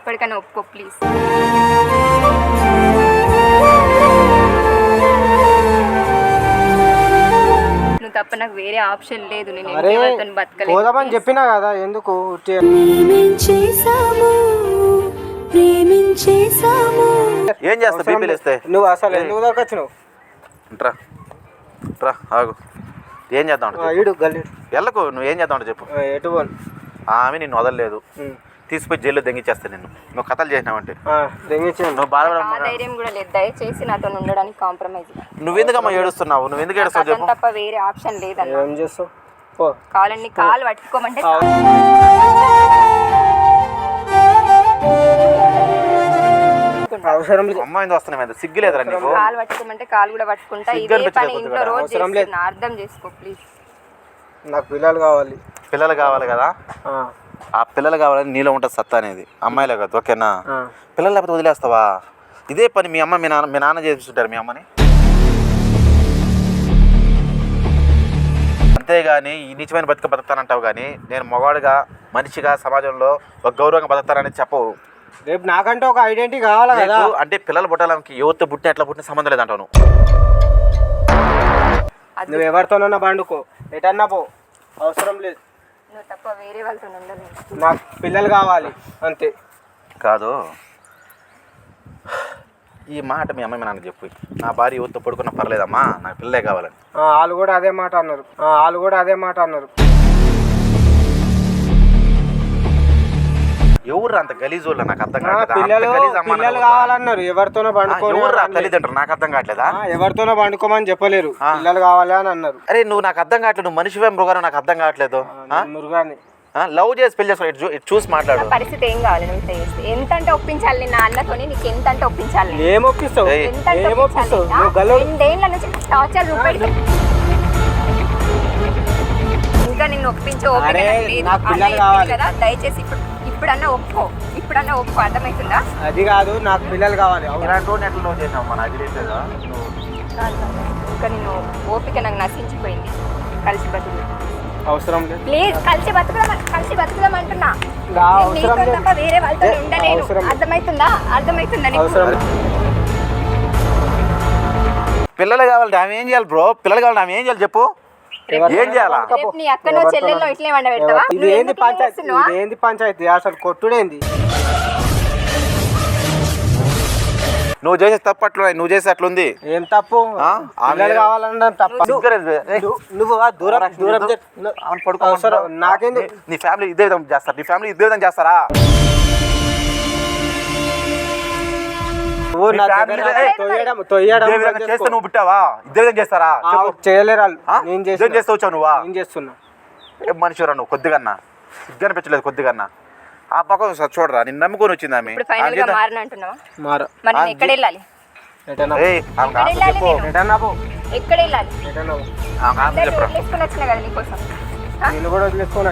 ఇప్పటికైనా ఒప్పుకో ప్లీజ్. నువ్వు తప్ప నాకు వేరే ఆప్షన్ లేదు. నేను ఎవరితో బతకలేదు. పోదామని చెప్పినా కదా, ఎందుకు ఏం చేస్తా బీపీలు ఇస్తే నువ్వు అసలు ఎందుకు దాకా వచ్చినావు? రా ఆగు. ఏం చేద్దాం వెళ్ళకు. నువ్వు ఏం చేద్దాం చెప్పు. ఎటు ఆమె నిన్ను వదలలేదు, తీసుకుపోయి జైల్లో దెంగిచ్చేస్తా నిన్ను. నువ్వు కథలు చేసినావంటే నువ్వు ధైర్యం కూడా లేదు. దయచేసి నాతో ఉండడానికి కాంప్రమైజ్. నువ్వెందుకమ్మా ఏడుస్తున్నావు? నువ్వు ఎందుకు ఏడుస్తావు చెప్పు. తప్ప వేరే ఆప్షన్ లేదన్న. ఏం చేస్తావు? కావాలని కాలు పట్టుకోమంటే అమ్మాయి వస్తున్నాయి, సిగ్గులేదురా నీకు? కాలు పట్టుకోమంటే కాలు కూడా పట్టుకుంటా. ఇదే పని ఇంట్లో రోజు చేస్తున్నా, అర్థం చేసుకో ప్లీజ్. నాకు పిల్లలు కావాలి. పిల్లలు కావాలి కదా, ఆ పిల్లలు కావాలని నీలో ఉంటుంది సత్తా అనేది. అమ్మాయిలే కదా, ఓకేనా? పిల్లలు లేకపోతే వదిలేస్తావా? ఇదే పని మీ అమ్మ మీ నాన్న చేస్తుంటారు మీ అమ్మని. అంతేగాని ఈ నిజమైన బతుకుతానంటావు కానీ నేను మగవాడిగా మనిషిగా సమాజంలో ఒక గౌరవంగా బతుకుతానని చెప్పవు. రేపు నాకంటే ఒక ఐడెంటిటీ కావాలి కదా. అంటే పిల్లలు పుట్టాలకి ఎవరితో పుట్టిన ఎట్లా పుట్టిన సంబంధం లేదంటావు నువ్వు. నువ్వు ఎవరితోనన్నా పండుకో, ఎటన్నా పో, అవసరం లేదు. నువ్వు తప్ప వేరే వాళ్ళతో ఉండదు. నాకు పిల్లలు కావాలి అంతే. కాదు, ఈ మాట మీ అమ్మ మీ నాన్న చెప్పు. నా భార్య యువతతో పడుకున్నా పర్లేదమ్మా, నాకు పిల్లలే కావాలని. వాళ్ళు కూడా అదే మాట అన్నారు. ఎవరు అంత గలీజోళ్ళ నాకు అర్థం కావట్లేదు. పిల్లలు కావాలన్నారు, ఎవరితోనో పండుకోరు. తల్లిదండ్రులు నాకు అర్థం కావట్లేదా? ఎవరితోనో పండుకోమని చెప్పలేరు, పిల్లలు కావాలి అని అన్నారు. అరే నువ్వు నాకు అర్థం కావట్లేదు. నువ్వు మనిషివే మృగాను నాకు అర్థం కావట్లేదు. మృగాన్ని లవ్ చేసి పెళ్లి చేసుకో, చూసి మాట్లాడు. పరిస్థితి ఏం కావాలి? ఎంత అంటే ఒప్పించాలి నా అన్నతోని? నీకు ఎంత అంటే ఒప్పించాలి? ఏం ఒప్పిస్తావు? రెండేళ్ల నుంచి టార్చర్ రూపాయలు ఇంకా నిన్ను ఒప్పించే కదా. దయచేసి ఇప్పుడన్నా ఒప్పుకో, అర్థమవుతుందా? అది కాదు, నాకు పిల్లలు కావాలి. ఇంకా నేను ఓపిక నాకు నశించిపోయింది. కలిసి బతుకు అవసరం లేదు ప్లీజ్. కలిసి బతుకుదాం అంటున్నా. తప్ప వేరే వాళ్ళతో ఉండలేను. అర్థమవుతుందా? పిల్లలు కావాలి, ఆమె ఏం చేయాలి బ్రో? పిల్లలు కావాలి, ఆమె ఏం చేయాలి చెప్పు. ఏం చేయాలా? నీ అక్కనో చెల్లెల్లో ఇట్లే వండ పెడతావా? ఏంది పంచాయతీ? అసలు కొట్టుడేంది? నువ్వు చేసే తప్పు అట్లా, నువ్వు చేసే అట్లుంది. ఏం తప్పు? కావాలన్నా తప్ప. నువ్వు దూరం నాకేంది? నీ ఫ్యామిలీ ఇదే విధంగా చేస్తారు, నీ ఫ్యామిలీ ఇదే విధంగా చేస్తారా? చేస్తే నువ్వు పుట్టావా? ఇదే విధంగా చేస్తారా? చేయలేరు. చేస్తావు నువ్వా? నేను చేస్తున్నా. ఏం మనిషిరా నువ్వు? కొద్దిగన్నా సిగ్గని పెంచలేదు. కొద్దిగన్నా ఆ పక్క చూడరా, నిన్ను నమ్ముకొని వచ్చింది ఆమె. నేను కూడా వదిలేసుకొని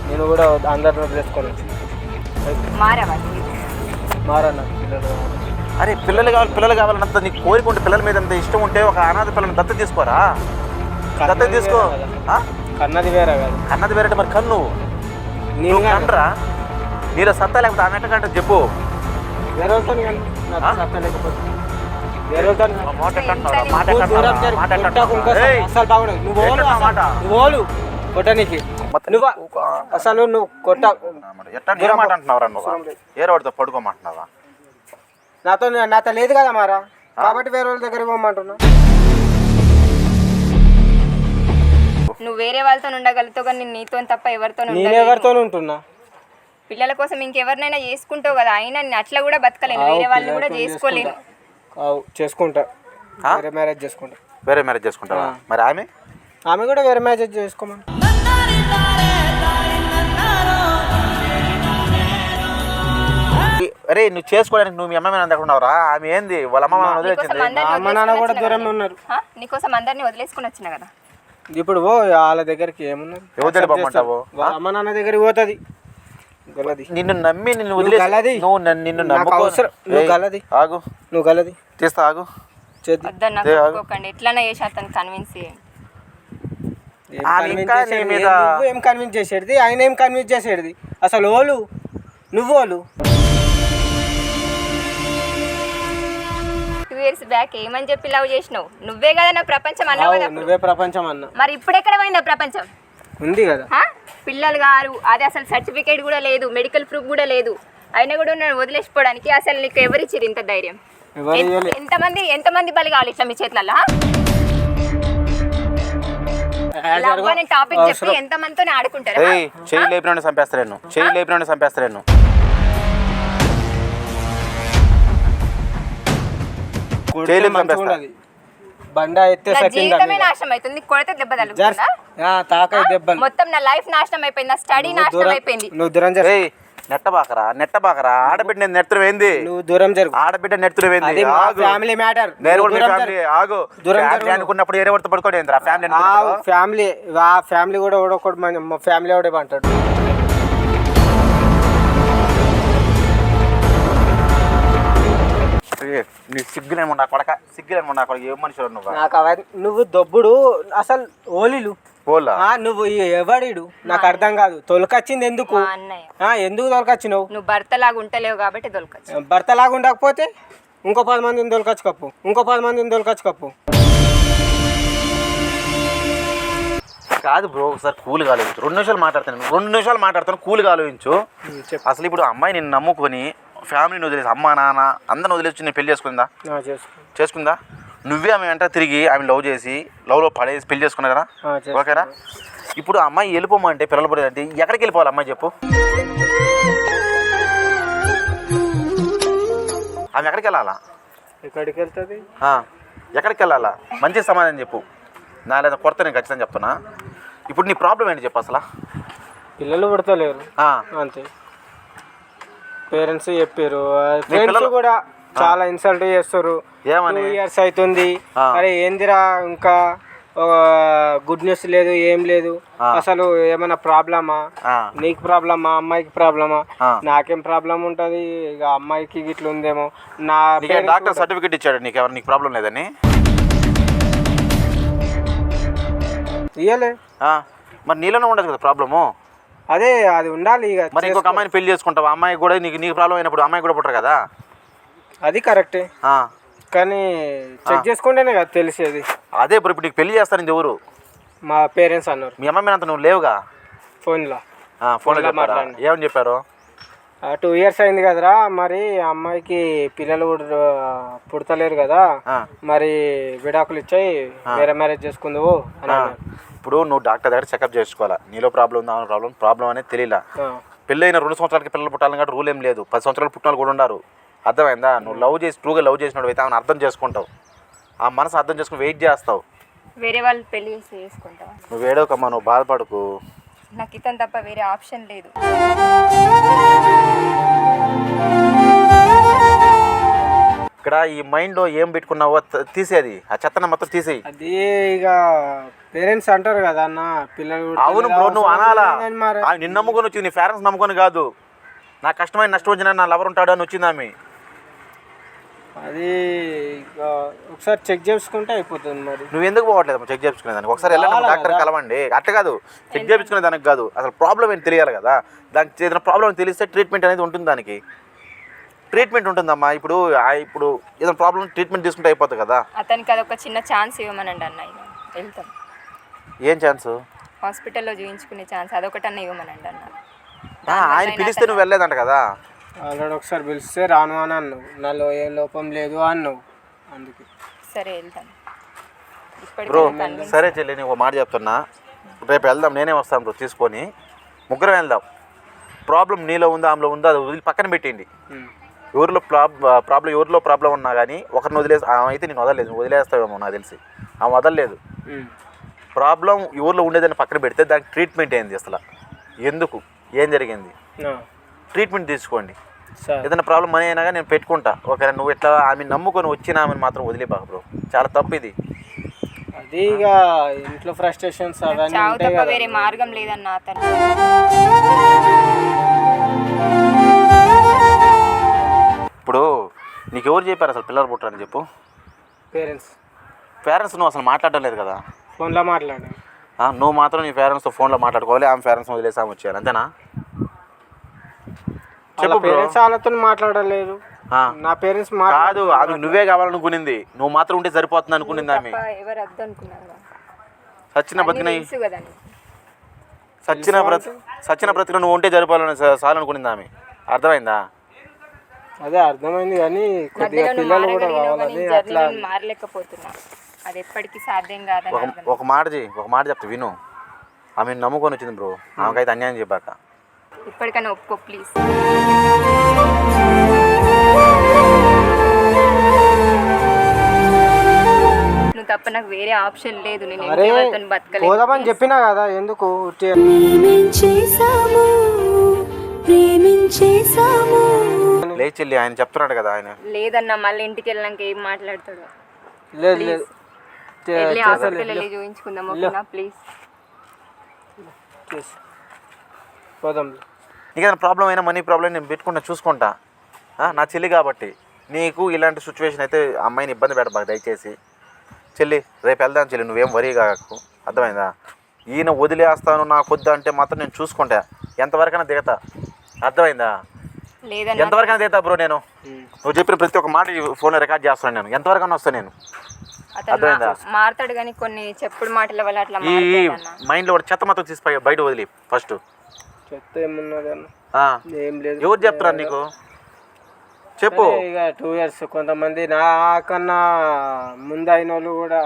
నేను కూడా అందరిని వదిలేసుకొని వచ్చి అరే పిల్లలు కావాలంత నీకు కోరిక ఉంటే, పిల్లల మీద అంత ఇష్టం ఉంటే ఒక అనాథ పిల్లల్ని దత్తత తీసుకోరా. దత్తత తీసుకో. కన్నది వేరే కాదు. కన్నది వేరే మరి కన్ను నువ్వు కండ్రా. నీలో సత్తా లేకపోతే ఆమె ఎట్ట కంటే చెప్పు. అసలు నువ్వు కొట్ట మాట అంటున్నావురా? నువ్వు ఏ రోడ్తో పడుకోమంటున్నావా? నాతో లేదు కదా మారా, కాబట్టి వేరే వాళ్ళ దగ్గర పోమంటున్నా. నువ్వు వేరే వాళ్ళతో ఉండగలుగుతావు కానీ నీతో తప్ప ఎవరితో ఉంటున్నా? పిల్లల కోసం ఇంకెవరినైనా చేసుకుంటావు కదా. అయినా అట్లా కూడా బతకలేను, వేరే వాళ్ళని కూడా చేసుకోలేను. చేసుకుంటా, వేరే మ్యారేజ్ చేసుకుంటా. వేరే మ్యారేజ్ చేసుకుంటావా? మరి ఆమె కూడా వేరే మ్యారేజ్ చేసుకోమని. అరే నువ్వు చేసుకోవడానికి నువ్వు మీ అమ్మ నాన్న దగ్గర ఉన్నావురా? ఆమె ఏంది వాళ్ళ అమ్మ వదిలేసింది. అమ్మ నాన్న కూడా దూరంలో ఉన్నారు. నీకోసం అందరినీ వదిలేసుకుని వచ్చిన కదా. ఇప్పుడు వాళ్ళ దగ్గరికి ఏమున్నది? అమ్మ నాన్న దగ్గరికి పోతుంది. నిన్ను నమ్మి నిన్ను వదిలేసి నిన్ను నమ్ముకోగలది. ఆగు, నువ్వు గలది తీస్తా. ఆగు, ఎట్లా చేసి అతను కన్విన్స్ చేయండి. ఏం కన్విన్స్ చేసేది? ఆయన ఏం కన్విన్స్ చేసేది? అసలు వాళ్ళు నువ్వు వాళ్ళు 2 years బ్యాక్ ఏమని చెప్పి లవ్ చేసినావు? నువ్వే కదా నా ప్రపంచం అన్నావు కదా అప్పుడు. నువ్వే ప్రపంచం అన్నా. మరి ఇప్పుడు ఎక్కడ పోయిందా ప్రపంచం? ఉంది కదా. పిల్లలు గారు అది అసలు సర్టిఫికేట్ కూడా లేదు, మెడికల్ ప్రూఫ్ కూడా లేదు, అయినా కూడా నన్ను వదిలేసిపోవడానికి అసలు నీకు ఎవరిచ్చిరు ఇంత ధైర్యం? ఎంతమంది బలి కావాలి ఇట్లా మీ చేతులలో? లవ్ అనే టాపిక్ చెప్పి ఎంతమందితో ఆడుకుంటారు? చెయ్యి లేపిన చంపేస్తాను, చెయ్యి లేపిన చంపేస్తాను. బండ ఎత్తే జీవితమే నాశనం అవుతుంది. కొడితే దెబ్బ తగులుతుందా? మొత్తం నా లైఫ్ నాశనం అయిపోయింది, నా స్టడీ నాశనం అయిపోయింది. నువ్వు దూరం జరుగు. నెట్టబాకరా ఆడబిడ్డ నెత్తరమైంది. నువ్వు దూరం జరుగు. ఆడబిడ్డ నెత్తరమైంది. Family matter. ఆగు అనుకున్నప్పుడు ఏరే వరకు పడుకోండి. ఫ్యామిలీ కూడా ఒకటి ఫ్యామిలీ ఒకటే అంటాడు. నీ సిగ్గులేమన్నా కొడక, సిగ్గులేమన్నా కొడక. ఏం మనుషులు నువ్వు? నాకు నువ్వు దొబ్బుడు అసలు ఓలీలు నువ్వు ఎవడు నాకు అర్థం కాదు. తొలకొచ్చింది ఎందుకు? ఎందుకు తొలకొచ్చినావు? నువ్వు భర్తలాగా ఉంటలేవు కాబట్టి తొలకొచ్చు. భర్తలాగా ఉండకపోతే ఇంకో 10 మందిని తొలకొచ్చుకప్పు, ఇంకో 10 మందిని తొలకొచ్చుకప్పు. కాదు బ్రో, ఒకసారి కూల్గా ఆలోచించు. 2 నిమిషాలు మాట్లాడతాను కూల్గా ఆలోచించు. అసలు ఇప్పుడు అమ్మాయి నిన్ను నమ్ముకొని ఫ్యామిలీని వదిలేసి అమ్మ నాన్న అందరిని వదిలేసి నేను పెళ్లి చేసుకుందా? నువ్వే ఆమె వెంట తిరిగి ఆమె లవ్ చేసి లవ్లో పడేసి పెళ్లి చేసుకున్నా కదా, ఓకేనా? ఇప్పుడు అమ్మాయి వెళ్ళిపోమంటే పిల్లలు పడేదంటే ఎక్కడికి వెళ్ళిపోవాలి అమ్మాయి చెప్పు? ఆమె ఎక్కడికి వెళ్ళాలా? ఎక్కడికి వెళ్తుంది? ఎక్కడికి వెళ్ళాలా? మంచి సమాధానం చెప్పు. నా లేదా కొరత నేను ఖచ్చితంగా చెప్తున్నా. ఇప్పుడు నీ ప్రాబ్లం ఏంటి చెప్పు అసలు? పిల్లలు పుడతలేరు అంతే. పేరెంట్స్ చెప్పారు, ఫ్రెండ్స్ కూడా చాలా ఇన్సల్ట్ చేస్తారు. 2 years అవుతుంది, అరే ఏందిరా ఇంకా గుడ్ న్యూస్ లేదు, ఏం లేదు, అసలు ఏమైనా ప్రాబ్లమా? నీకు ప్రాబ్లమా, అమ్మాయికి ప్రాబ్లమా? నాకేం ప్రాబ్లం ఉంటుంది, ఇక అమ్మాయికి ఇట్లా ఉందేమో. నా డాక్టర్ సర్టిఫికేట్ ఇచ్చాడు నీకు ప్రాబ్లం లేదని? ఇయ్యలే. మరి నీలోనే ఉండదు కదా ప్రాబ్లము. అదే అది ఉండాలి. ఇక మరి ఇంకొక అమ్మాయిని పెళ్లి చేసుకుంటావు, అమ్మాయి కూడా నీకు ప్రాబ్లం అయినప్పుడు అమ్మాయి కూడా పుట్టరు కదా? అది కరెక్టే, కానీ చెక్ చేసుకుంటేనే కదా తెలిసేది. అదే ఇప్పుడు నీకు పెళ్లి చేస్తారని ఎవరు? మా పేరెంట్స్ అన్నారు. మీ అమ్మాయి అంత నువ్వు లేవుగా? ఫోన్లో మాట్లాడాను. ఏమని చెప్పారు? 2 years అయింది కదరా, మరి అమ్మాయికి పిల్లలు పుడతలేరు కదా, మరి విడాకులు ఇచ్చాయి, వేరే మ్యారేజ్ చేసుకుందావు అని అన్నారు. ఇప్పుడు నువ్వు డాక్టర్ దగ్గర చెకప్ చేసుకోవాలా, నీలో ప్రాబ్లం ఉందా? ప్రాబ్లం అనేది తెలియలా. పెళ్ళైన 2 సంవత్సరాలకి పిల్లలు పుట్టాలని కాబట్టి రూల్ ఏం లేదు. 10 సంవత్సరాలు పుట్టిన వాళ్ళు కూడా ఉన్నారు. అర్థమైందా? నువ్వు ట్రూగా లవ్ చేసినప్పుడు అయితే ఆమెను అర్థం చేసుకుంటావు, ఆ మనసు అర్థం చేసుకుని వెయిట్ చేస్తావు. వేరే వాళ్ళు పెళ్లి చేసుకుంటావు. నువ్వు వేడోకమ్మా, నువ్వు బాధపడకు. నాకు ఇతను తప్ప వేరే ఆప్షన్ లేదు. ఇక్కడ ఈ మైండ్లో ఏం పెట్టుకున్నావో తీసేది, ఆ చెత్తన మొత్తం తీసేయి. అది ఇక పేరెంట్స్ అంటారు కదా అన్న, పిల్లలు. అవును బ్రో, నువ్వు అనాలా. నిన్ను నమ్ముకొని వచ్చింది, నీ పేరెంట్స్ నమ్ముకొని కాదు. నా కష్టమైన నష్టం వచ్చిన నా లవర్ ఉంటాడు అని వచ్చింది ఆమె. అది ఒకసారి చెక్ చేసుకుంటే అయిపోతుంది. మరి నువ్వు ఎందుకు పోవట్లేదు చెక్ చేసుకునే దానికి? ఒకసారి వెళ్ళండి డాక్టర్ కలవండి. అట్లా కాదు, చెక్ చేయించుకునే దానికి కాదు, అసలు ప్రాబ్లం ఏంటి తెలియాలి కదా. దానికి ఏదైనా ప్రాబ్లం తెలిస్తే ట్రీట్మెంట్ అనేది ఉంటుంది, దానికి ట్రీట్మెంట్ ఉంటుందమ్మా. ఇప్పుడు ఏదైనా ప్రాబ్లం ట్రీట్మెంట్ తీసుకుంటే అయిపోతుంది కదా. అతనికి అదొక చిన్న ఛాన్స్ ఇవ్వమనండి అన్న, వెళ్తాం. ఏం ఛాన్స్? హాస్పిటల్లో చూపించుకునే ఛాన్స్ అదొకటన్నా ఇవ్వమనండి అన్న. ఆయన పిలిస్తే నువ్వు వెళ్ళలేదంట కదా? ఆల్రెడీ ఒకసారి పిలిస్తే రాను అని అన్నావు, నాలో ఏ లోపం లేదు అన్నావు, అందుకే సరే వెళ్తాను. బ్రో సరే చెల్లి, నేను ఒక మాట చెప్తున్నా, రేపు వెళ్దాం, నేనే వస్తాను బ్రో తీసుకొని, ముగ్గురం వెళ్దాం. ప్రాబ్లం నీలో ఉందా ఆమెలో ఉందా అది వదిలి పక్కన పెట్టండి. ఎవరిలో ప్రాబ్లం ఉన్నా కానీ ఒకరిని వదిలేసి ఆమె అయితే నేను వదలలేదు, నువ్వు వదిలేస్తావేమో నాకు తెలిసి. ఆమె వదలలేదు. ప్రాబ్లం ఎవరిలో ఉండేదని పక్కన పెడితే దానికి ట్రీట్మెంట్ ఏంది అసలు, ఎందుకు, ఏం జరిగింది, ట్రీట్మెంట్ తీసుకోండి. ఏదైనా ప్రాబ్లం మనీ అయినా కానీ నేను పెట్టుకుంటా, ఓకే? నువ్వు ఇట్లా ఆమె నమ్ముకొని వచ్చిన ఆమెను మాత్రం వదిలేపాక బ్రో, చాలా తప్పు ఇది. అది ఇక ఇంట్లో ఫ్రస్ట్రేషన్స్ అవన్నీ ఉంటాయి కదా, వేరే మార్గం లేదన్న. అతను ఇప్పుడు నీకు ఎవరు చెప్పారు అసలు పిల్లలు పుట్టారని చెప్పు? పేరెంట్స్ నువ్వు అసలు మాట్లాడడం లేదు కదా, ఫోన్లో మాట్లాడాను. నువ్వు మాత్రం నీ పేరెంట్స్తో ఫోన్లో మాట్లాడుకోవాలి, ఆమె పేరెంట్స్ వదిలేసి ఆమె వచ్చేయాలి, అంతేనా? చెప్పు బ్రో. పేరెంట్స్ వాళ్ళతో మాట్లాడలేదు, నా పేరెంట్స్ కాదు ఆమె నువ్వే కావాలనుకునింది, నువ్వు మాత్రం ఉంటే సరిపోతుంది అనుకునింది ఆమె. ఎవరు వద్దు అనుకున్నారు సచిన బతికిన కదా సచిన బ్రతికిన నువ్వు ఉంటే సరిపోవాలని చాలు అనుకునింది ఆమె. అర్థమైందా? అదే అర్థమైంది, కానీ కొద్దిగా పిల్లలు కూడా కావాలని అట్లా మారలేకపోతున్నా. అది ఎప్పటికీ సాధ్యం కాదని ఒక మాట చెప్తా విను. ఆమె నమ్ముకొని వచ్చింది బ్రో, ఆమెకైతే అన్యాయం చెప్పాక. ఇప్పటికైనా ఒప్పుకో ప్లీజ్. నువ్వు తప్ప నాకు వేరే ఆప్షన్ లేదు. నేను ఇంకెవరితోని బతకలేదు. పోదామని చెప్పినా కదా, ఎందుకు లేదు చెల్లి, ఆయన చెప్తున్నాడు కదా. ఆయన లేదన్నా మళ్ళీ ఇంటికి వెళ్ళాక ఏం మాట్లాడతాడు. లేదు లేదు వెళ్ళి హాస్పిటల్ వెళ్ళి చూపించుకుందాం ఓకేనా ప్లీజ్. పోదాం. నీకేదైనా ప్రాబ్లం అయినా మనీ ప్రాబ్లం నేను పెట్టుకుంటా, చూసుకుంటా. నా చెల్లి కాబట్టి నీకు ఇలాంటి సిచ్యువేషన్ అయితే అమ్మాయిని ఇబ్బంది పెట్టబాకు దయచేసి. చెల్లి రేపు వెళ్దాం చెల్లి, నువ్వేం వరీ కాకు. అర్థమైందా? ఈయన వదిలేస్తాను నాకు వద్దు అంటే మాత్రం నేను చూసుకుంటా, ఎంతవరకైనా దిగతా. అర్థమైందా? ఎంతవరకైనా దిగుతా బ్రో. నేను నువ్వు చెప్పిన ప్రతి ఒక్క మాట ఫోన్లో రికార్డ్ చేస్తాను, నేను ఎంతవరకైనా వస్తాను నేను. అర్థమైందా? మాట్లాడు కానీ కొన్ని చెప్పుడు మాటల వల్ల అట్లా ఈ మైండ్లో కూడా చెత్త మాత్రం తీసి బయట వదిలి ఫస్ట్. చెత్త ఏమున్నది ఏం లేదు. ఎవరు చెప్తున్నారు నీకు? చెప్పు. ఇక 2 years కొంతమంది నాకన్నా ముందు అయిన వాళ్ళు కూడా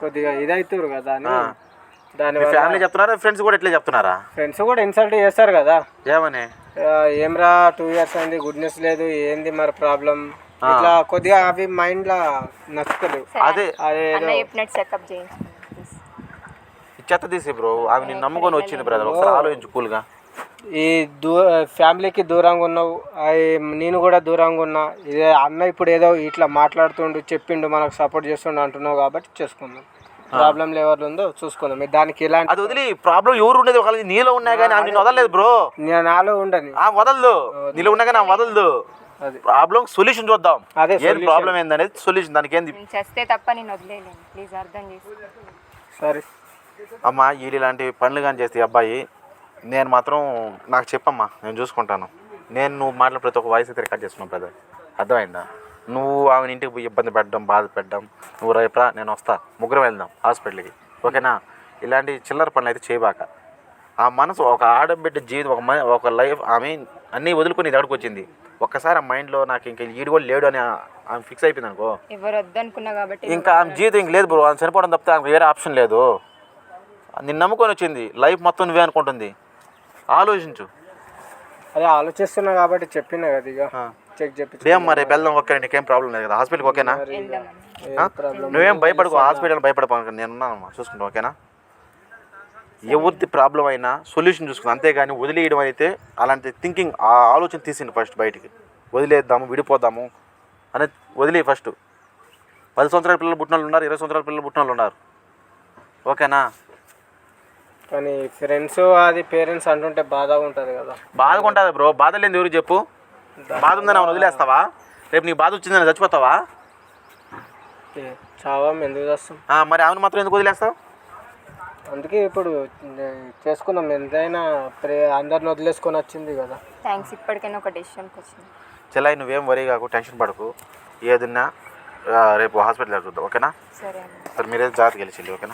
కొద్దిగా ఇదవుతారు కదా అని దాని ఫ్యామిలీ చెప్తున్నారా, ఫ్రెండ్స్ కూడా ఇట్లా చెప్తున్నారా? ఫ్రెండ్స్ కూడా ఇన్సల్ట్ చేస్తారు కదా. ఏమని? ఏమ్రా 2 years అయింది, గుడ్నెస్ లేదు, ఏంది మరి ప్రాబ్లం, ఇట్లా కొద్దిగా అవి మైండ్ లా నచ్చలేదు. అదే చెప్పినట్టు చెకప్ చేయించుకుందాం. చెత్త తీసి బ్రో, ఆమె నేను నమ్ముకొని వచ్చింది బ్రదర్, ఒకసారి ఆలోచించు కూల్గా. ఈ ఫ్యామిలీకి దూరంగా ఉన్నావు, నేను కూడా దూరంగా ఉన్నా. ఇదే అన్న ఇప్పుడు ఏదో ఇట్లా మాట్లాడుతుండు, చెప్పిండు, మనకు సపోర్ట్ చేస్తుండు అంటున్నావు కాబట్టి చేసుకుందాం. ప్రాబ్లం ఎవరు ఉందో చూసుకుందాం. దానికి ఎలాంటి అది వదిలి ప్రాబ్లం ఎవరు ఉండేది ఒకవేళ నీలో ఉన్నాయి కానీ ఆమె నేను వదలలేదు బ్రో. నేను నాలో ఉండని వదలదు, నీలో ఉన్నా కానీ వదలదు. ప్రాబ్లం సొల్యూషన్ చూద్దాం. అదే ఏది ప్రాబ్లం ఏందనేది సొల్యూషన్, దానికి ఏంది చేస్తే తప్ప నేను వదిలేను. ప్లీజ్ అర్థం చేసుకో. సరే అమ్మా, వీళ్ళు ఇలాంటి పనులు కానీ చేస్తే అబ్బాయి నేను మాత్రం నాకు చెప్పమ్మా, నేను చూసుకుంటాను. నువ్వు మాట్లాడే ప్రతి ఒక్క వాయిస్ అయితే రికార్డ్ చేస్తున్నావు బ్రదర్. అర్థమైందా? నువ్వు ఆమెను ఇంటికి పోయి ఇబ్బంది పెట్టడం, బాధ పెట్టడం, నువ్వు రేపరా నేను వస్తా, ముగ్గురం వెళ్దాం హాస్పిటల్కి, ఓకేనా? ఇలాంటి చిల్లర పనులు అయితే చేయబాక. ఆ మనసు ఒక ఆడబిడ్డ జీవితం, ఒక లైఫ్, ఆమె అన్నీ వదులుకొని ఇది అడుకొచ్చింది. ఒక్కసారి ఆ మైండ్లో నాకు ఇంకా ఈడు కూడా లేడు అని ఆమె ఫిక్స్ అయిపోయింది అనుకో, ఎవరు వద్దనుకున్నా కాబట్టి ఇంకా ఆమె జీవితం ఇంక లేదు బ్రో. ఆమె చనిపోవడం తప్పితే ఆమెకు వేరే ఆప్షన్ లేదు. నిన్ను నమ్ముకొని వచ్చింది, లైఫ్ మొత్తం నువ్వే అనుకుంటుంది. ఆలోచించు. అదే ఆలోచిస్తున్నా కాబట్టి చెప్పినా కదా, ఇక చెక్ చెప్పి ఏమ్మా రేపు వెళ్దాం, ఓకే? నీకేం ప్రాబ్లం లేదు కదా హాస్పిటల్కి, ఓకేనా? నువ్వేం భయపడకు, హాస్పిటల్ భయపడపో, నేను ఉన్నానమ్మా, చూసుకుంటాం, ఓకేనా? ఎవరిది ప్రాబ్లం అయినా సొల్యూషన్ చూసుకుందాం, అంతేగాని వదిలేయడం అయితే అలాంటి థింకింగ్, ఆ ఆలోచన తీసింది ఫస్ట్ బయటికి. వదిలేద్దాము, విడిపోదాము అనేది వదిలే ఫస్ట్. 10 సంవత్సరాల పిల్లలు పుట్టిన వాళ్ళు ఉన్నారు, 20 సంవత్సరాల పిల్లలు పుట్టిన వాళ్ళు ఉన్నారు, ఓకేనా? కానీ ఫ్రెండ్స్ అది పేరెంట్స్ అంటుంటే బాధగా ఉంటుంది కదా. బాధగా ఉంటుంది బ్రో. బాధ లేని ఎవరికి చెప్పు? బాధ ఉందని ఆమెను వదిలేస్తావా? రేపు నీకు బాధ వచ్చిందని చచ్చిపోతావా? చావా ఎందుకు చేస్తాం? మరి ఆమెను మాత్రం ఎందుకు వదిలేస్తావు? అందుకే ఇప్పుడు చేసుకున్నాం, ఎంతైనా అందరిని వదిలేసుకొని వచ్చింది కదా. థ్యాంక్స్, ఇప్పటికైనా ఒక డెసిషన్కి వచ్చింది. చెల్లాయి నువ్వేం వరీ కాకు, టెన్షన్ పడకు. ఏదన్నా రేపు హాస్పిటల్ చూద్దాం, ఓకేనా? సరే మీరైతే జాగ్రత్తగా వెళ్ళి చెల్లి, ఓకేనా?